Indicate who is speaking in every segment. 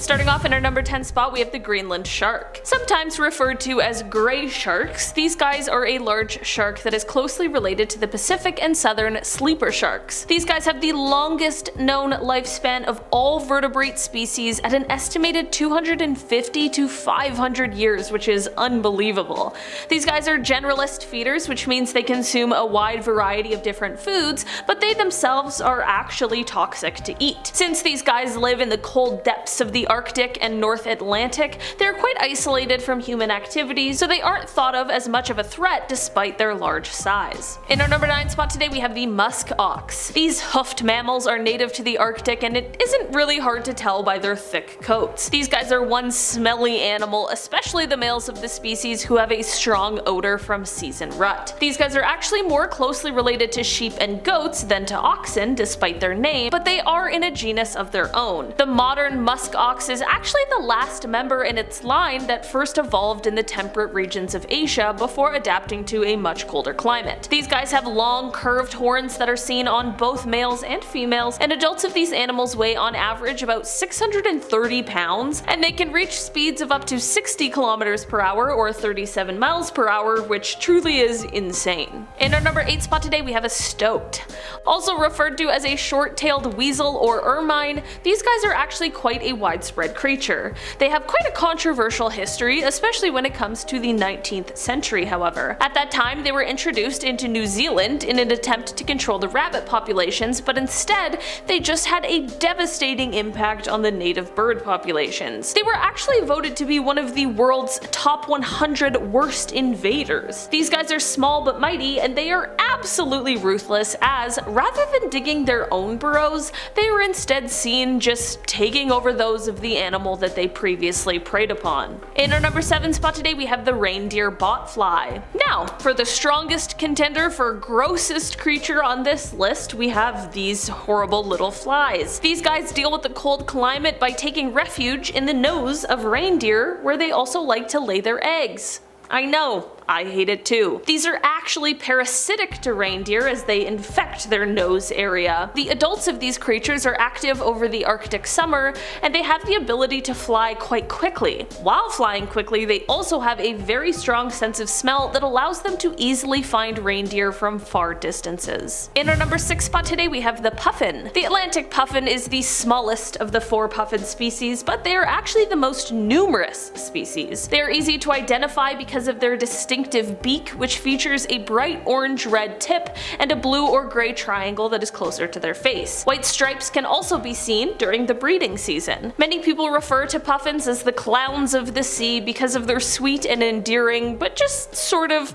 Speaker 1: Starting off in our number 10 spot, we have the Greenland Shark. Sometimes referred to as gray sharks, these guys are a large shark that is closely related to the Pacific and southern sleeper sharks. These guys have the longest known lifespan of all vertebrate species at an estimated 250 to 500 years, which is unbelievable. These guys are generalist feeders, which means they consume a wide variety of different foods, but they themselves are actually toxic to eat. Since these guys live in the cold depths of the Arctic and North Atlantic, they're quite isolated from human activity, so they aren't thought of as much of a threat despite their large size. In our number 9 spot today, we have the musk ox. These hoofed mammals are native to the Arctic, and it isn't really hard to tell by their thick coats. These guys are one smelly animal, especially the males of the species who have a strong odor from seasoned rut. These guys are actually more closely related to sheep and goats than to oxen, despite their name, but they are in a genus of their own. The modern musk ox is actually the last member in its line that first evolved in the temperate regions of Asia before adapting to a much colder climate. These guys have long curved horns that are seen on both males and females, and adults of these animals weigh on average about 630 pounds, and they can reach speeds of up to 60 kilometers per hour or 37 miles per hour, which truly is insane. In our number 8 spot today, we have a stoat. Also referred to as a short-tailed weasel or ermine, these guys are actually quite a widespread creature. They have quite a controversial history, especially when it comes to the 19th century, however. At that time, they were introduced into New Zealand in an attempt to control the rabbit populations, but instead, they just had a devastating impact on the native bird populations. They were actually voted to be one of the world's top 100 worst invaders. These guys are small but mighty, and they are absolutely ruthless, as rather than digging their own burrows, they were instead seen just taking over those of the animal that they previously preyed upon. In our number 7 spot today, we have the reindeer botfly. Now, for the strongest contender for grossest creature on this list, we have these horrible little flies. These guys deal with the cold climate by taking refuge in the nose of reindeer, where they also like to lay their eggs. I know, I hate it too. These are actually parasitic to reindeer as they infect their nose area. The adults of these creatures are active over the Arctic summer, and they have the ability to fly quite quickly. While flying quickly, they also have a very strong sense of smell that allows them to easily find reindeer from far distances. In our number 6 spot today, we have the puffin. The Atlantic puffin is the smallest of the 4 puffin species, but they are actually the most numerous species. They are easy to identify because of their distinctive beak, which features a bright orange-red tip and a blue or gray triangle that is closer to their face. White stripes can also be seen during the breeding season. Many people refer to puffins as the clowns of the sea because of their sweet and endearing, but just sort of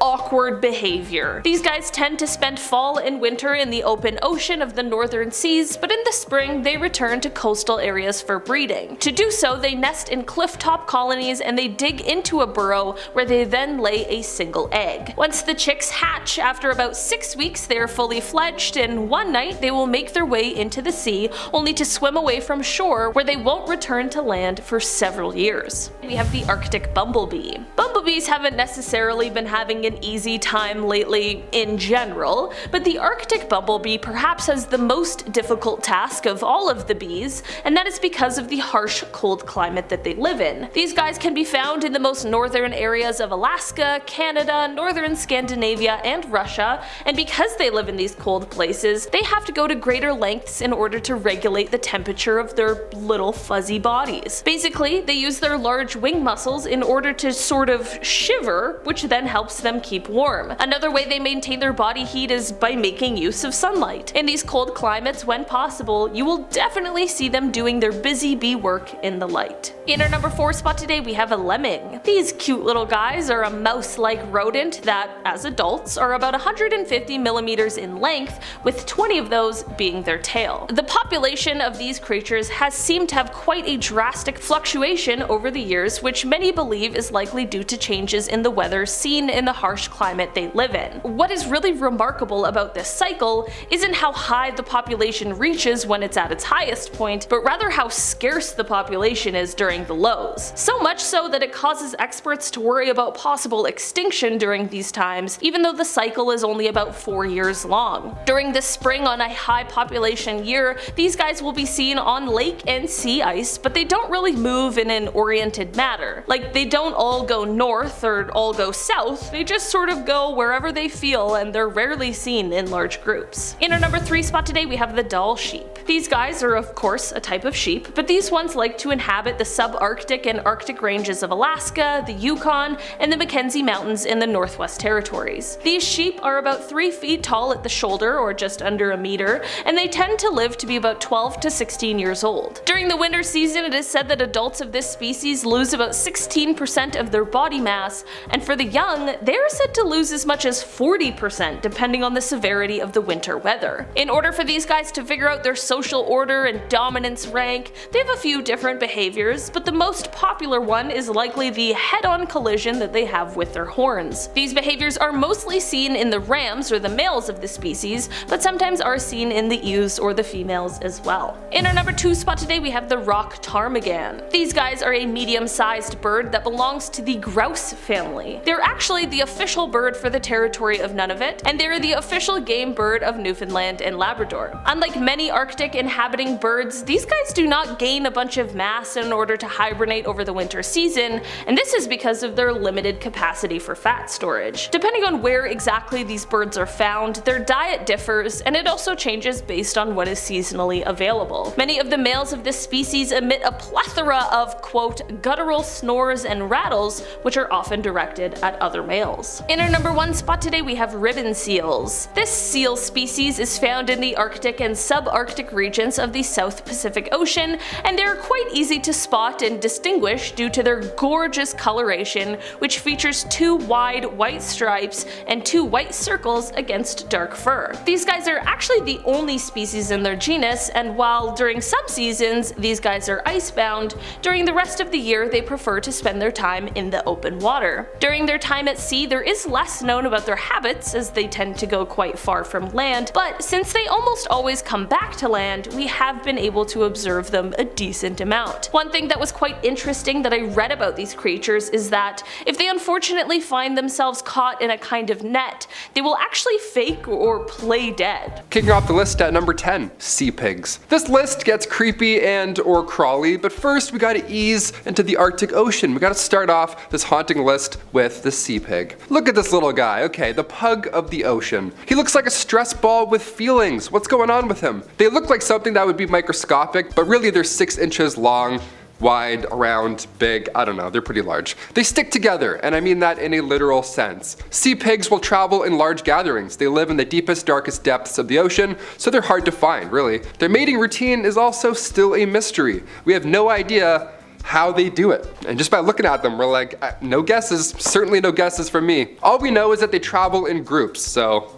Speaker 1: awkward behavior. These guys tend to spend fall and winter in the open ocean of the northern seas, but in the spring they return to coastal areas for breeding. To do so, they nest in cliff-top colonies and they dig into a burrow where they then lay a single egg. Once the chicks hatch, after about 6 weeks they are fully fledged, and one night they will make their way into the sea, only to swim away from shore where they won't return to land for several years. We have the Arctic bumblebee. Bumblebees haven't necessarily been having an easy time lately in general, but the Arctic bumblebee perhaps has the most difficult task of all of the bees, and that is because of the harsh cold climate that they live in. These guys can be found in the most northern areas of Alaska, Canada, northern Scandinavia, and Russia, and because they live in these cold places, they have to go to greater lengths in order to regulate the temperature of their little fuzzy bodies. Basically, they use their large wing muscles in order to sort of shiver, which then helps them keep warm. Another way they maintain their body heat is by making use of sunlight. In these cold climates, when possible, you will definitely see them doing their busy bee work in the light. In our number 4 spot today, we have a lemming. These cute little guys are a mouse-like rodent that, as adults, are about 150 millimeters in length, with 20 of those being their tail. The population of these creatures has seemed to have quite a drastic fluctuation over the years, which many believe is likely due to changes in the weather seen in the harsh climate they live in. What is really remarkable about this cycle isn't how high the population reaches when it's at its highest point, but rather how scarce the population is during during the lows. So much so that it causes experts to worry about possible extinction during these times, even though the cycle is only about 4 years long. During the spring on a high population year, these guys will be seen on lake and sea ice, but they don't really move in an oriented manner. Like, they don't all go north or all go south, they just sort of go wherever they feel, and they're rarely seen in large groups. In our number 3 spot today, we have the Dall sheep. These guys are of course a type of sheep, but these ones like to inhabit the subarctic and Arctic ranges of Alaska, the Yukon, and the Mackenzie Mountains in the Northwest Territories. These sheep are about 3 feet tall at the shoulder, or just under a meter, and they tend to live to be about 12 to 16 years old. During the winter season, it is said that adults of this species lose about 16% of their body mass, and for the young, they are said to lose as much as 40% depending on the severity of the winter weather. In order for these guys to figure out their social order and dominance rank, they have a few different behaviors, but the most popular one is likely the head-on collision that they have with their horns. These behaviors are mostly seen in the rams or the males of the species, but sometimes are seen in the ewes or the females as well. In our number 2 spot today, we have the rock ptarmigan. These guys are a medium-sized bird that belongs to the grouse family. They're actually the official bird for the territory of Nunavut, and they're the official game bird of Newfoundland and Labrador. Unlike many Arctic inhabiting birds, these guys do not gain a bunch of mass in order to hibernate over the winter season, and this is because of their limited capacity for fat storage. Depending on where exactly these birds are found, their diet differs, and it also changes based on what is seasonally available. Many of the males of this species emit a plethora of, quote, guttural snores and rattles, which are often directed at other males. In our number 1 spot today, we have ribbon seals. This seal species is found in the Arctic and subarctic regions of the South Pacific Ocean, and they're quite easy to spot and distinguish due to their gorgeous coloration, which features 2 wide white stripes and 2 white circles against dark fur. These guys are actually the only species in their genus, and while during some seasons these guys are icebound, during the rest of the year they prefer to spend their time in the open water. During their time at sea, there is less known about their habits, as they tend to go quite far from land, but since they almost always come back to land, we have been able to observe them a decent amount. One thing that was quite interesting that I read about these creatures is that if they unfortunately find themselves caught in a kind of net, they will actually fake or play dead.
Speaker 2: Kicking off the list at number 10, sea pigs. This list gets creepy and or crawly, but first we gotta ease into the Arctic Ocean. We gotta start off this haunting list with the sea pig. Look at this little guy, okay, the pug of the ocean. He looks like a stress ball with feelings. What's going on with him? They look like something that would be microscopic, but really they're 6 inches long, wide, round, big, I don't know, they're pretty large. They stick together, and I mean that in a literal sense. Sea pigs will travel in large gatherings. They live in the deepest, darkest depths of the ocean, so they're hard to find, really. Their mating routine is also still a mystery. We have no idea how they do it. And just by looking at them, we're like, no guesses, certainly no guesses from me. All we know is that they travel in groups, so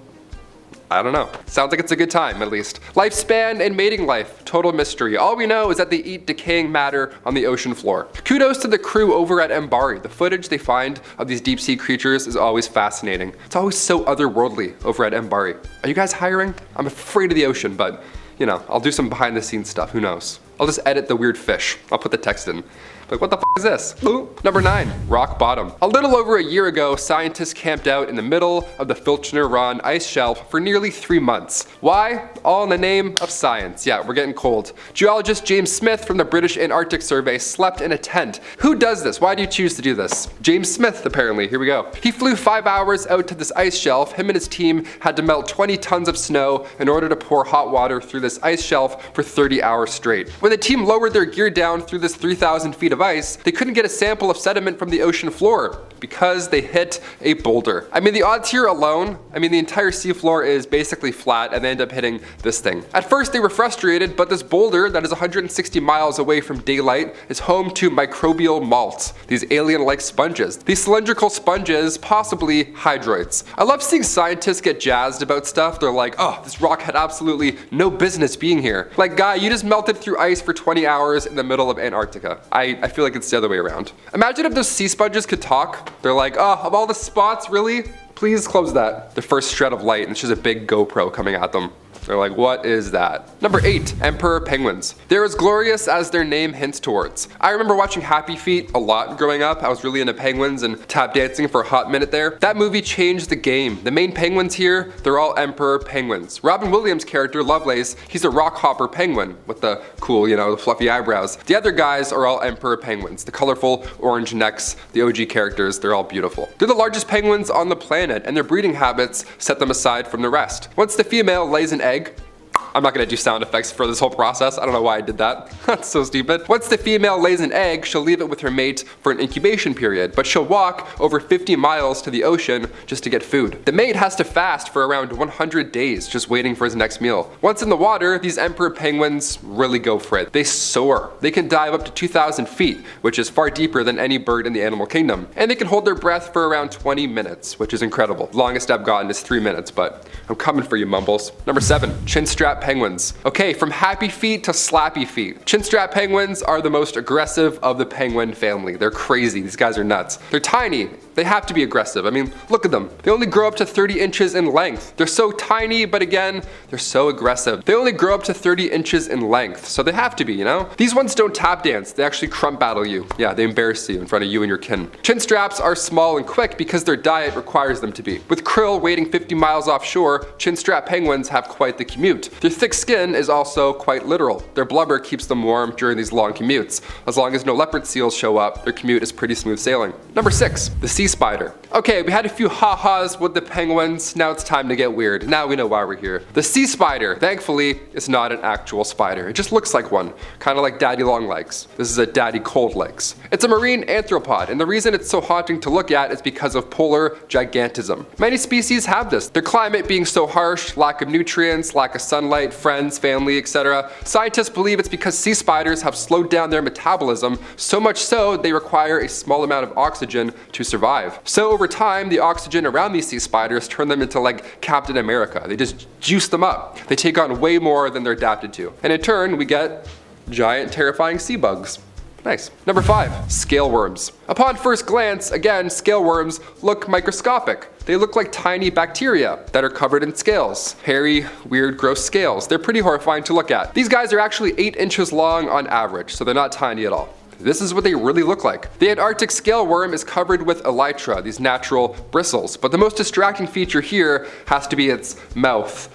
Speaker 2: I don't know. Sounds like it's a good time, at least. Lifespan and mating life, total mystery. All we know is that they eat decaying matter on the ocean floor. Kudos to the crew over at Mbari. The footage they find of these deep sea creatures is always fascinating. It's always so otherworldly over at Mbari. Are you guys hiring? I'm afraid of the ocean, but you know, I'll do some behind the scenes stuff, who knows. I'll just edit the weird fish. I'll put the text in. Like, what the f is this? Ooh. Number 9, rock bottom. A little over a year ago, scientists camped out in the middle of the Filchner-Ronne ice shelf for nearly 3 months. Why? All in the name of science. Yeah, we're getting cold. Geologist James Smith from the British Antarctic Survey slept in a tent. Who does this? Why do you choose to do this? James Smith, apparently. Here we go. He flew 5 hours out to this ice shelf. Him and his team had to melt 20 tons of snow in order to pour hot water through this ice shelf for 30 hours straight. When the team lowered their gear down through this 3,000 feet of ice, they couldn't get a sample of sediment from the ocean floor because they hit a boulder. I mean, the odds here alone, the entire seafloor is basically flat and they end up hitting this thing. At first they were frustrated, but this boulder that is 160 miles away from daylight is home to microbial malts, these alien-like sponges. These cylindrical sponges, possibly hydroids. I love seeing scientists get jazzed about stuff. They're like, oh, this rock had absolutely no business being here. Like, guy, you just melted through ice for 20 hours in the middle of Antarctica. I feel like it's the other way around. Imagine if those sea sponges could talk. They're like, oh, of all the spots, really? Please close that. The first shred of light, and it's just a big GoPro coming at them. They're like, what is that? Number 8, emperor penguins. They're as glorious as their name hints towards. I remember watching Happy Feet a lot growing up. I was really into penguins and tap dancing for a hot minute there. That movie changed the game. The main penguins here, they're all emperor penguins. Robin Williams' character, Lovelace, he's a rock hopper penguin with the cool, the fluffy eyebrows. The other guys are all emperor penguins. The colorful orange necks, the OG characters, they're all beautiful. They're the largest penguins on the planet, and their breeding habits set them aside from the rest. Once the female lays an egg, I'm not gonna do sound effects for this whole process. I don't know why I did that. That's so stupid. Once the female lays an egg, she'll leave it with her mate for an incubation period, but she'll walk over 50 miles to the ocean just to get food. The mate has to fast for around 100 days, just waiting for his next meal. Once in the water, these emperor penguins really go for it. They soar. They can dive up to 2,000 feet, which is far deeper than any bird in the animal kingdom. And they can hold their breath for around 20 minutes, which is incredible. Longest I've gotten is 3 minutes, but I'm coming for you, Mumbles. Number 7, chinstrap penguins. Okay, from happy feet to slappy feet. Chinstrap penguins are the most aggressive of the penguin family. They're crazy. These guys are nuts. They're tiny. They have to be aggressive. I mean, look at them. They only grow up to 30 inches in length. They're so tiny, but again, they're so aggressive. They only grow up to 30 inches in length, so they have to be, These ones don't tap dance. They actually crump battle you. Yeah, they embarrass you in front of you and your kin. Chinstraps are small and quick because their diet requires them to be. With krill waiting 50 miles offshore, chinstrap penguins have quite the commute. Their thick skin is also quite literal. Their blubber keeps them warm during these long commutes. As long as no leopard seals show up, their commute is pretty smooth sailing. Number 6, the sea spider. Okay, we had a few ha-has with the penguins. Now it's time to get weird. Now we know why we're here. The sea spider, thankfully, is not an actual spider. It just looks like one, kind of like Daddy Longlegs. This is a Daddy Coldlegs. It's a marine arthropod, and the reason it's so haunting to look at is because of polar gigantism. Many species have this. Their climate being so harsh, lack of nutrients, lack of sunlight, friends, family, etc. Scientists believe it's because sea spiders have slowed down their metabolism, so much so they require a small amount of oxygen to survive. So over time, the oxygen around these sea spiders turn them into like Captain America. They just juice them up. They take on way more than they're adapted to. And in turn, we get giant, terrifying sea bugs. Nice. Number 5, scale worms. Upon first glance, again, scale worms look microscopic. They look like tiny bacteria that are covered in scales. Hairy, weird, gross scales. They're pretty horrifying to look at. These guys are actually 8 inches long on average, so they're not tiny at all. This is what they really look like. The Antarctic scale worm is covered with elytra, these natural bristles, but the most distracting feature here has to be its mouth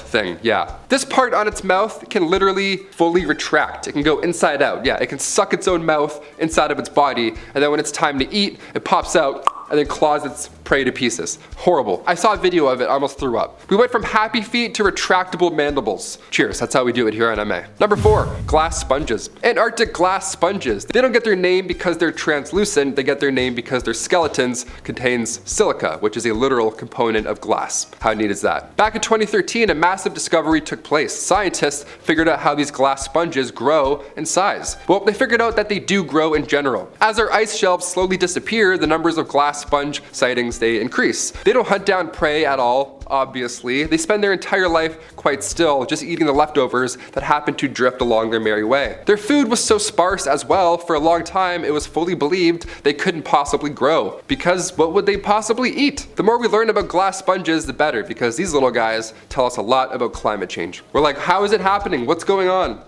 Speaker 2: thing, yeah. This part on its mouth can literally fully retract. It can go inside out, yeah. It can suck its own mouth inside of its body, and then when it's time to eat, it pops out and then claws its prey to pieces. Horrible. I saw a video of it, I almost threw up. We went from happy feet to retractable mandibles. Cheers, that's how we do it here on MA. Number 4, glass sponges. Antarctic glass sponges. They don't get their name because they're translucent, they get their name because their skeletons contains silica, which is a literal component of glass. How neat is that? Back in 2013, a massive discovery took place. Scientists figured out how these glass sponges grow in size. Well, they figured out that they do grow in general. As our ice shelves slowly disappear, the numbers of glass sponge sightings, they increase. They don't hunt down prey at all, obviously. They spend their entire life quite still, just eating the leftovers that happen to drift along their merry way. Their food was so sparse as well, for a long time it was fully believed they couldn't possibly grow, because what would they possibly eat? The more we learn about glass sponges, the better, because these little guys tell us a lot about climate change. We're like, how is it happening? What's going on?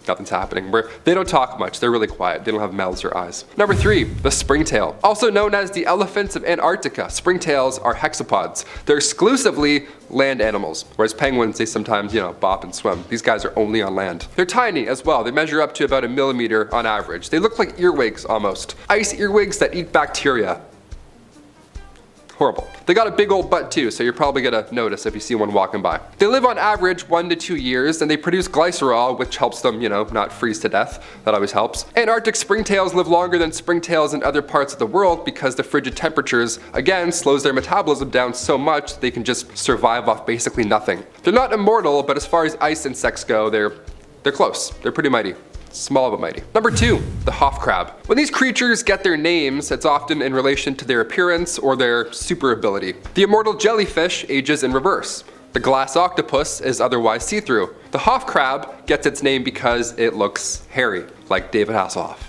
Speaker 2: Nothing's happening. They don't talk much. They're really quiet. They don't have mouths or eyes. Number 3, the springtail. Also known as the elephants of Antarctica, springtails are hexapods. They're exclusively land animals, whereas penguins, they sometimes, bop and swim. These guys are only on land. They're tiny as well. They measure up to about 1 millimeter on average. They look like earwigs almost. Ice earwigs that eat bacteria. Horrible. They got a big old butt too, so you're probably gonna notice if you see one walking by. They live on average 1 to 2 years, and they produce glycerol, which helps them, not freeze to death. That always helps. Antarctic springtails live longer than springtails in other parts of the world because the frigid temperatures, again, slows their metabolism down so much they can just survive off basically nothing. They're not immortal, but as far as ice insects go, they're close. They're pretty mighty. Small but mighty. Number 2, the hoff crab. When these creatures get their names, it's often in relation to their appearance or their super ability. The immortal jellyfish ages in reverse. The glass octopus is otherwise see-through. The hoff crab gets its name because it looks hairy, like David Hasselhoff.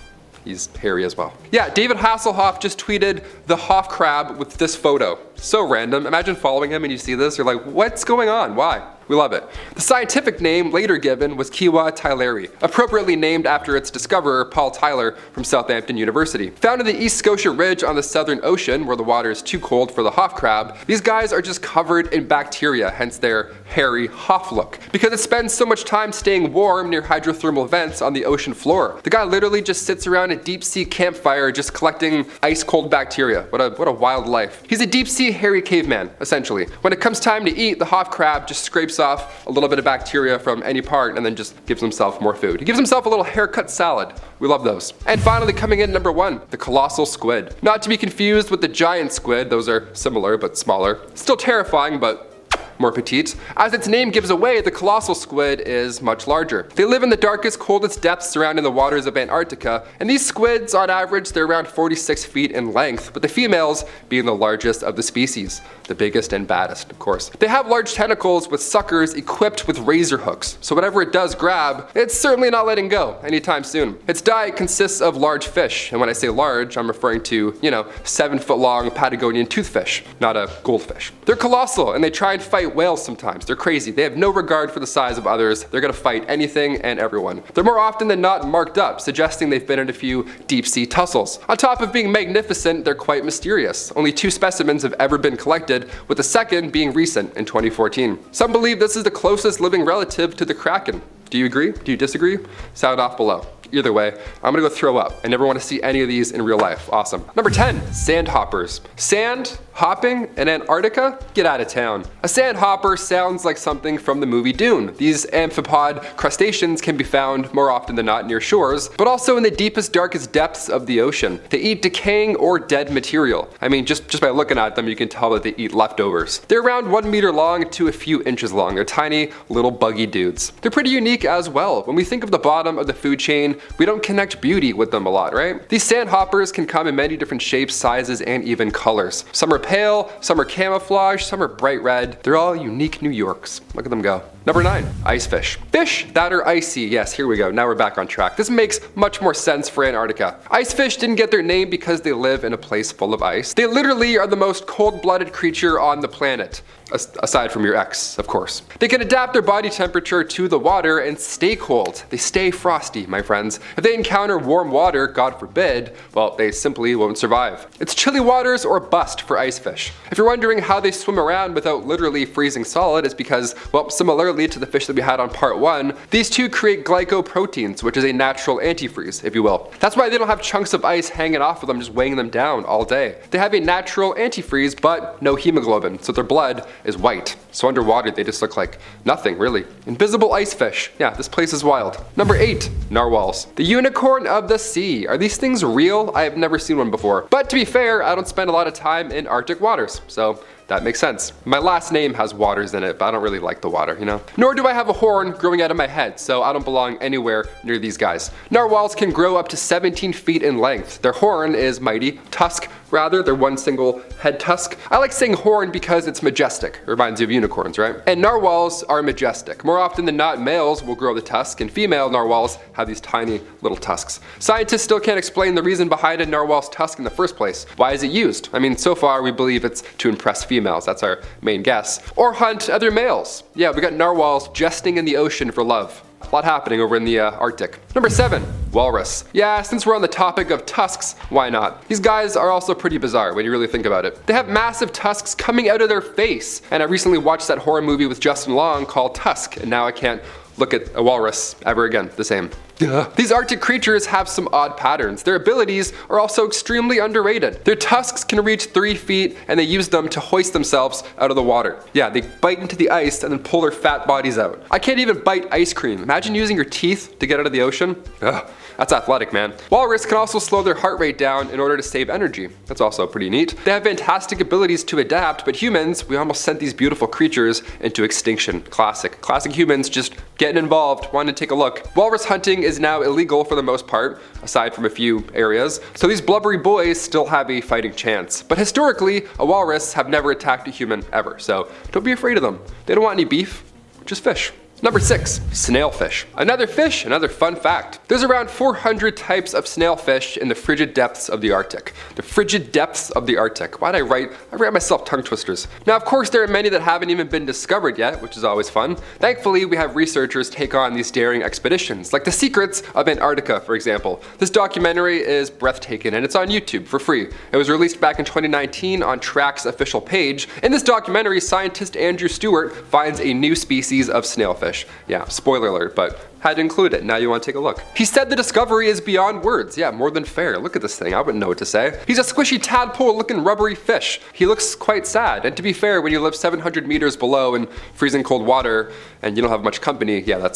Speaker 2: he's hairy as well. Yeah, David Hasselhoff just tweeted the Hoff crab with this photo. So random. Imagine following him and you see this, you're like, what's going on? Why? We love it. The scientific name later given was Kiwa tyleri, appropriately named after its discoverer, Paul Tyler from Southampton University. Found in the East Scotia Ridge on the Southern Ocean, where the water is too cold for the Hoff crab, these guys are just covered in bacteria, hence their hairy Hoff look. Because it spends so much time staying warm near hydrothermal vents on the ocean floor. The guy literally just sits around a deep sea campfire just collecting ice cold bacteria. What a wild life. He's a deep sea hairy caveman, essentially. When it comes time to eat, the Hoff crab just scrapes off a little bit of bacteria from any part and then just gives himself more food. He gives himself a little haircut salad. We love those. And finally, coming in number 1, the colossal squid. Not to be confused with the giant squid, those are similar but smaller. Still terrifying, but more petite. As its name gives away, the colossal squid is much larger. They live in the darkest, coldest depths surrounding the waters of Antarctica, and these squids, on average, they're around 46 feet in length, with the females being the largest of the species. The biggest and baddest, of course. They have large tentacles with suckers equipped with razor hooks, so whatever it does grab, it's certainly not letting go anytime soon. Its diet consists of large fish, and when I say large, I'm referring to, 7-foot long Patagonian toothfish, not a goldfish. They're colossal, and they try and fight whales sometimes. They're crazy. They have no regard for the size of others. They're gonna fight anything and everyone. They're more often than not marked up, suggesting they've been in a few deep sea tussles. On top of being magnificent, they're quite mysterious. Only 2 specimens have ever been collected, with the second being recent in 2014. Some believe this is the closest living relative to the kraken. Do you agree? Do you disagree? Sound off below. Either way, I'm gonna go throw up. I never want to see any of these in real life. Awesome. Number 10, sandhoppers. Sand hopping in Antarctica? Get out of town. A sandhopper sounds like something from the movie Dune. These amphipod crustaceans can be found more often than not near shores, but also in the deepest, darkest depths of the ocean. They eat decaying or dead material. I mean, just by looking at them, you can tell that they eat leftovers. They're around 1 meter long to a few inches long. They're tiny, little buggy dudes. They're pretty unique as well. When we think of the bottom of the food chain, we don't connect beauty with them a lot, right? These sandhoppers can come in many different shapes, sizes, and even colors. Some are pale, some are camouflage, some are bright red. They're all unique New Yorks. Look at them go. Number 9, ice fish. Fish that are icy. Yes, here we go. Now we're back on track. This makes much more sense for Antarctica. Ice fish didn't get their name because they live in a place full of ice. They literally are the most cold-blooded creature on the planet. Aside from your ex, of course. They can adapt their body temperature to the water and stay cold. They stay frosty, my friends. If they encounter warm water, God forbid, well, they simply won't survive. It's chilly waters or bust for ice fish. If you're wondering how they swim around without literally freezing solid, it's because, well, similarly to the fish that we had on part 1, these two create glycoproteins, which is a natural antifreeze, if you will. That's why they don't have chunks of ice hanging off of them, just weighing them down all day. They have a natural antifreeze, but no hemoglobin, so their blood is white. So underwater they just look like nothing, really. Invisible ice fish. Yeah, this place is wild. Number 8, narwhals. The unicorn of the sea. Are these things real? I have never seen one before. But to be fair, I don't spend a lot of time in Arctic waters, so that makes sense. My last name has waters in it, but I don't really like the water, Nor do I have a horn growing out of my head, so I don't belong anywhere near these guys. Narwhals can grow up to 17 feet in length. Their horn is mighty. Tusk, rather, they're one single head tusk. I like saying horn because it's majestic. It reminds you of unicorns, right? And narwhals are majestic. More often than not, males will grow the tusk, and female narwhals have these tiny little tusks. Scientists still can't explain the reason behind a narwhal's tusk in the first place. Why is it used? I mean, so far we believe it's to impress females. That's our main guess. Or hunt other males. Yeah, we got narwhals jesting in the ocean for love. A lot happening over in the Arctic. Number 7, walrus. Yeah, since we're on the topic of tusks, why not? These guys are also pretty bizarre when you really think about it. They have massive tusks coming out of their face. And I recently watched that horror movie with Justin Long called Tusk, and now I can't look at a walrus ever again the same. These Arctic creatures have some odd patterns. Their abilities are also extremely underrated. Their tusks can reach 3 feet and they use them to hoist themselves out of the water. Yeah, they bite into the ice and then pull their fat bodies out. I can't even bite ice cream. Imagine using your teeth to get out of the ocean. That's athletic, man. Walrus can also slow their heart rate down in order to save energy. That's also pretty neat. They have fantastic abilities to adapt, but humans, we almost sent these beautiful creatures into extinction. Classic humans just getting involved, wanting to take a look. Walrus hunting is now illegal for the most part, aside from a few areas, so these blubbery boys still have a fighting chance. But historically, a walrus have never attacked a human ever, so don't be afraid of them. They don't want any beef, just fish. Number 6, snailfish. Another fish, another fun fact. There's around 400 types of snailfish in the frigid depths of the Arctic. The frigid depths of the Arctic. Why'd I write myself tongue twisters. Now, of course, there are many that haven't even been discovered yet, which is always fun. Thankfully, we have researchers take on these daring expeditions, like The Secrets of Antarctica, for example. This documentary is breathtaking, and it's on YouTube for free. It was released back in 2019 on Track's official page. In this documentary, scientist Andrew Stewart finds a new species of snailfish. Yeah, spoiler alert, but had to include it. Now you want to take a look. He said the discovery is beyond words. Yeah, more than fair. Look at this thing. I wouldn't know what to say. He's a squishy tadpole looking rubbery fish. He looks quite sad. And to be fair, when you live 700 meters below in freezing cold water and you don't have much company, yeah,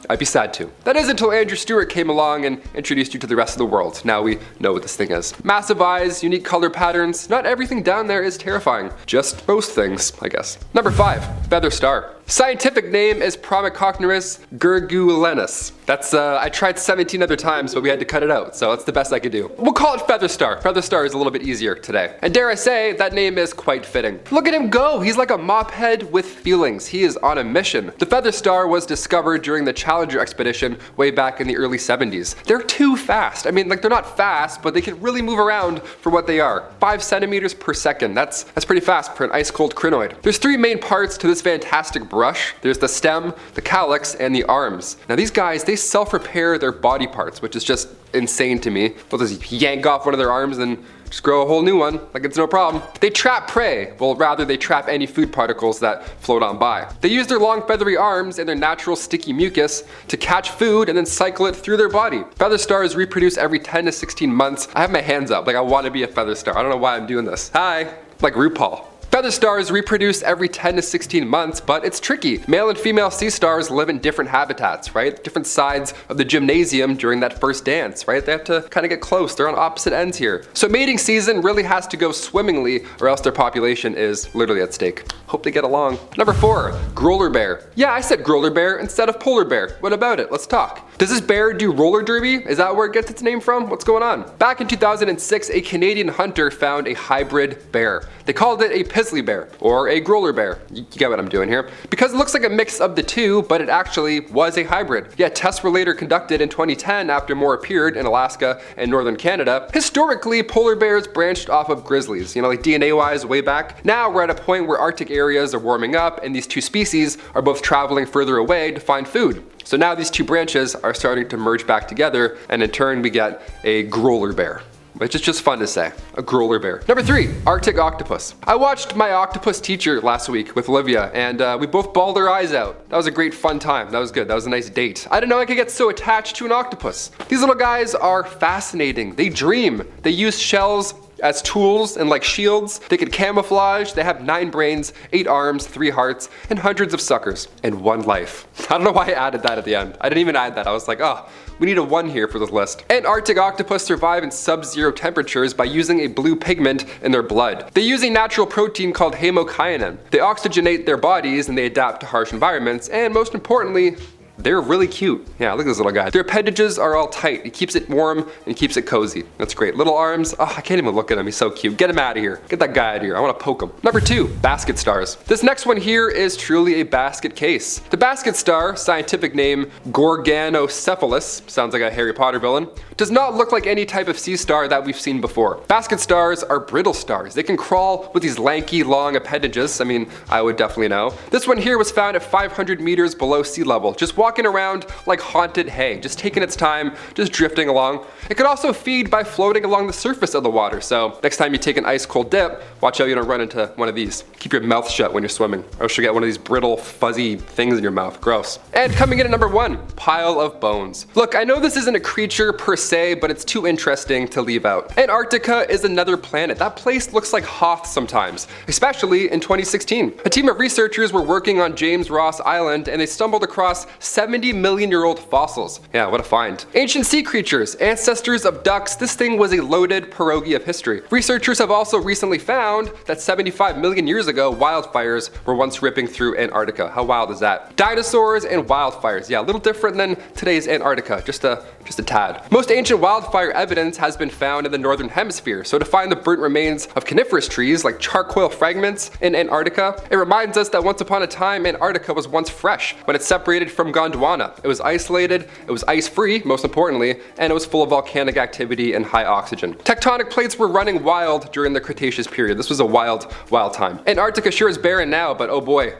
Speaker 2: I'd be sad too. That is until Andrew Stewart came along and introduced you to the rest of the world. Now we know what this thing is. Massive eyes, unique color patterns. Not everything down there is terrifying. Just most things, I guess. Number 5, feather star. Scientific name is Promicocnerus gurgulenus. That's, I tried 17 other times, but we had to cut it out, so that's the best I could do. We'll call it feather star. Feather star is a little bit easier today. And dare I say, that name is quite fitting. Look at him go! He's like a mop head with feelings. He is on a mission. The feather star was discovered during the Challenger expedition way back in the early 70s. They're too fast. I mean, like, they're not fast, but they can really move around for what they are. 5 centimeters per second. That's pretty fast for an ice-cold crinoid. There's 3 main parts to this fantastic brush. There's the stem, the calyx, and the arms. Now these guys, they self-repair their body parts, which is just insane to me. They'll just yank off one of their arms and just grow a whole new one, like it's no problem. They trap prey. Well, rather they trap any food particles that float on by. They use their long feathery arms and their natural sticky mucus to catch food and then cycle it through their body. Feather stars reproduce every 10 to 16 months. I have my hands up, like I want to be a feather star. I don't know why I'm doing this. Hi, like RuPaul. Feather stars reproduce every 10 to 16 months, but it's tricky. Male and female sea stars live in different habitats, right? Different sides of the gymnasium during that first dance, right? They have to kind of get close. They're on opposite ends here. So mating season really has to go swimmingly or else their population is literally at stake. Hope they get along. Number 4, growler bear. Yeah, I said growler bear instead of polar bear. What about it? Let's talk. Does this bear do roller derby? Is that where it gets its name from? What's going on? Back in 2006, a Canadian hunter found a hybrid bear. They called it a Pizzly bear, or a growler bear. You get what I'm doing here. Because it looks like a mix of the two, but it actually was a hybrid. Yeah, tests were later conducted in 2010 after more appeared in Alaska and northern Canada. Historically, polar bears branched off of grizzlies, you know, like DNA-wise way back. Now we're at a point where Arctic areas are warming up and these two species are both traveling further away to find food. So now these two branches are starting to merge back together, and in turn we get a growler bear. Which is just fun to say, a growler bear. Number 3, Arctic octopus. I watched my octopus teacher last week with Olivia, and we both bawled our eyes out. That was a great fun time. That was good. That was a nice date. I didn't know I could get so attached to an octopus. These little guys are fascinating. They dream. They use shells as tools and like shields. They can camouflage. They have 9 brains, 8 arms, 3 hearts, and hundreds of suckers, and 1 life. I don't know why I added that at the end. I didn't even add that. I was like, oh, we need a 1 here for this list. And Arctic octopus survive in sub-zero temperatures by using a blue pigment in their blood. They use a natural protein called hemocyanin. They oxygenate their bodies and they adapt to harsh environments, and most importantly, they're really cute. Yeah, look at this little guy. Their appendages are all tight. It keeps it warm and keeps it cozy. That's great. Little arms. Oh, I can't even look at him. He's so cute. Get him out of here. Get that guy out of here. I want to poke him. Number 2, basket stars. This next one here is truly a basket case. The basket star, scientific name Gorganocephalus, sounds like a Harry Potter villain, does not look like any type of sea star that we've seen before. Basket stars are brittle stars. They can crawl with these lanky, long appendages. I mean, I would definitely know. This one here was found at 500 meters below sea level. Just walking around like haunted hay, just taking its time, just drifting along. It could also feed by floating along the surface of the water, so next time you take an ice cold dip, watch out you don't run into one of these. Keep your mouth shut when you're swimming, or else you'll get one of these brittle, fuzzy things in your mouth. Gross. And coming in at number 1, pile of bones. Look, I know this isn't a creature per se, but it's too interesting to leave out. Antarctica is another planet. That place looks like Hoth sometimes, especially in 2016. A team of researchers were working on James Ross Island, and they stumbled across 7 70-million-year-old fossils. Yeah, what a find. Ancient sea creatures, ancestors of ducks. This thing was a loaded pierogi of history. Researchers have also recently found that 75 million years ago, wildfires were once ripping through Antarctica. How wild is that? Dinosaurs and wildfires. Yeah, a little different than today's Antarctica, just a tad. Most ancient wildfire evidence has been found in the northern hemisphere, so to find the burnt remains of coniferous trees like charcoal fragments in Antarctica, it reminds us that once upon a time Antarctica was once fresh when it separated from Gondwana. It was isolated, it was ice-free, most importantly, and it was full of volcanic activity and high oxygen. Tectonic plates were running wild during the Cretaceous period. This was a wild time. Antarctica sure is barren now, but oh boy,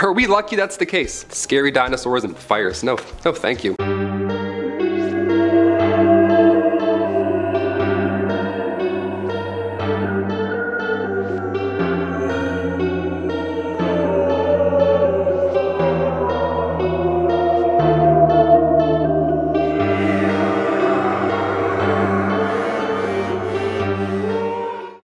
Speaker 2: are we lucky that's the case. Scary dinosaurs and fires. No, thank you.